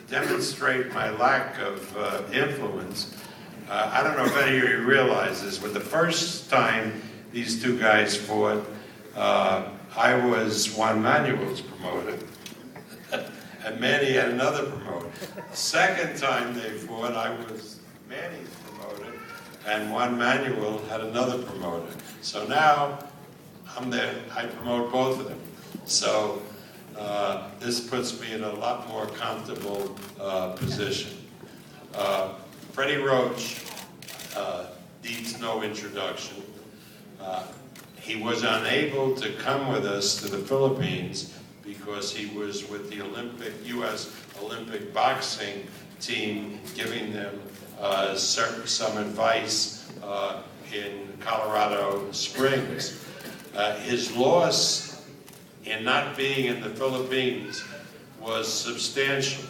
demonstrate my lack of influence, I don't know if any of you realize this, but the first time these two guys fought, I was Juan Manuel's promoter, and Manny had another promoter. The second time they fought, I was Manny's promoter, and Juan Manuel had another promoter. So now, I'm there, I promote both of them. So this puts me in a lot more comfortable position. Freddie Roach needs no introduction. He was unable to come with us to the Philippines because he was with the U.S. Olympic boxing team giving them some advice in Colorado Springs. His loss in not being in the Philippines was substantial.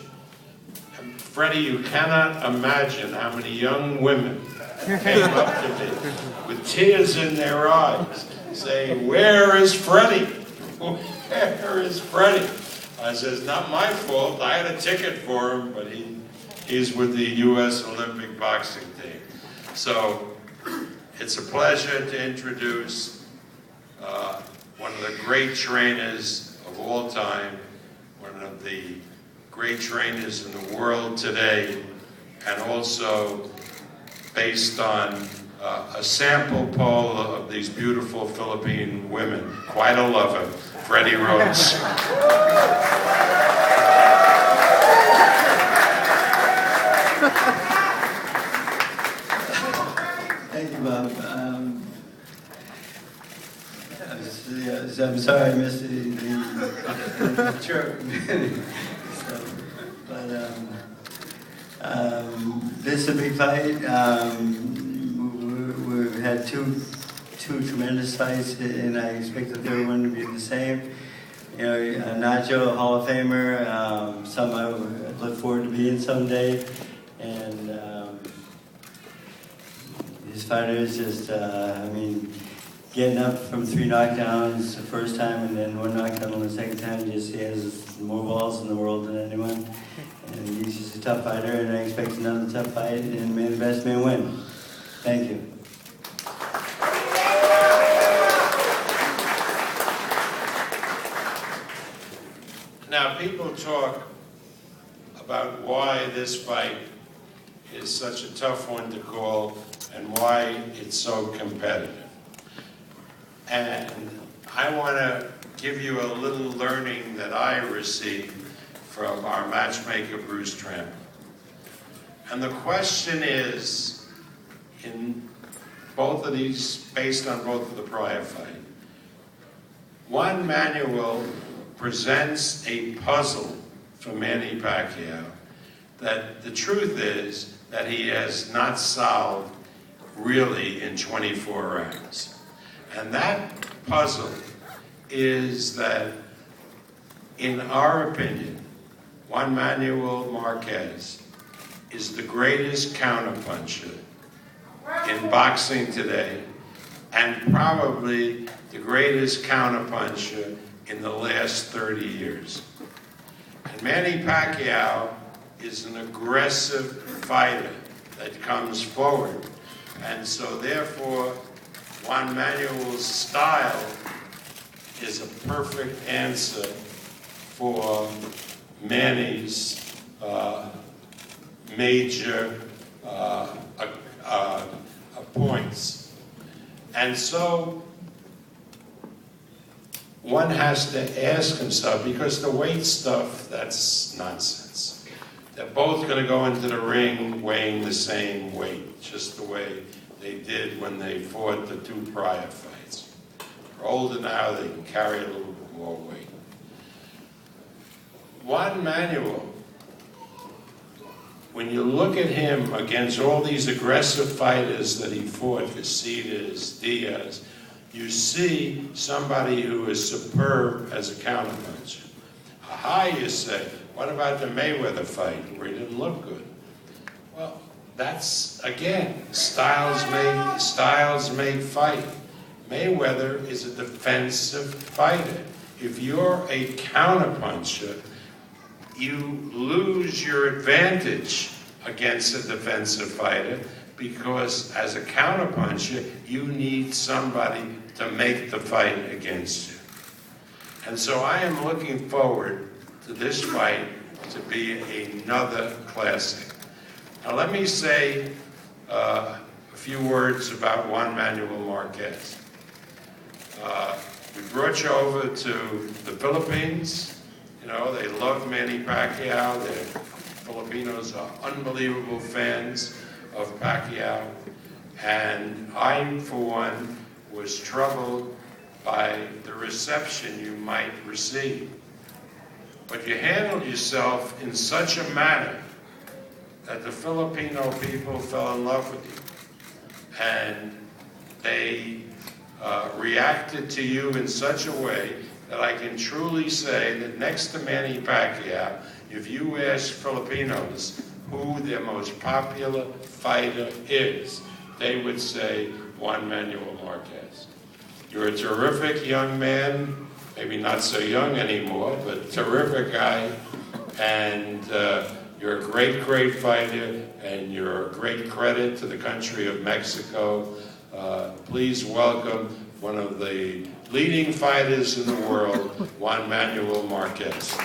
Freddie, you cannot imagine how many young women came up to me with tears in their eyes saying, "Where is Freddie? Where is Freddie?" I says, "Not my fault. I had a ticket for him, but he's with the U.S. Olympic boxing team." So it's a pleasure to introduce one of the great trainers of all time, one of the great trainers in the world today, and also based on a sample poll of these beautiful Philippine women. Quite a lover, Freddy Roach. Thank you, Bob. I'm sorry I missed the chirp. This is a big fight. We've had two tremendous fights, and I expect the third one to be the same. You know, Nacho, a Hall of Famer, some I look forward to being someday, and his fighter is just, I mean, getting up from 3 knockdowns the first time and then 1 knockdown on the second time, just he has more balls in the world than anyone. And he's just a tough fighter, and I expect another tough fight, and may the best man win. Thank you. Now, people talk about why this fight is such a tough one to call and why it's so competitive. And I want to give you a little learning that I received from our matchmaker, Bruce Tramp. And the question is, in both of these, based on both of the prior fight, Juan Manuel presents a puzzle for Manny Pacquiao that the truth is that he has not solved really in 24 rounds. And that puzzle is that, in our opinion, Juan Manuel Marques is the greatest counterpuncher in boxing today, and probably the greatest counterpuncher in the last 30 years. And Manny Pacquiao is an aggressive fighter that comes forward. And so therefore, Juan Manuel's style is a perfect answer for Manny's major points. And so one has to ask himself, because the weight stuff, that's nonsense. They're both going to go into the ring weighing the same weight, just the way they did when they fought the 2 prior fights. They're older now, they can carry a little bit more weight. Juan Manuel, when you look at him against all these aggressive fighters that he fought, Casillas, Diaz, you see somebody who is superb as a counterpuncher. Aha, you say, what about the Mayweather fight where he didn't look good? Well, that's, again, styles make fight. Mayweather is a defensive fighter. If you're a counterpuncher, you lose your advantage against a defensive fighter because as a counterpuncher, you need somebody to make the fight against you. And so I am looking forward to this fight to be another classic. Now let me say a few words about Juan Manuel Marques. We brought you over to the Philippines. You know, they love Manny Pacquiao. The Filipinos are unbelievable fans of Pacquiao. And I, for one, was troubled by the reception you might receive. But you handled yourself in such a manner that the Filipino people fell in love with you. And they reacted to you in such a way that I can truly say that next to Manny Pacquiao, if you ask Filipinos who their most popular fighter is, they would say Juan Manuel Marques. You're a terrific young man, maybe not so young anymore, but terrific guy, and you're a great, great fighter, and you're a great credit to the country of Mexico. Please welcome one of the leading fighters in the world, Juan Manuel Marques.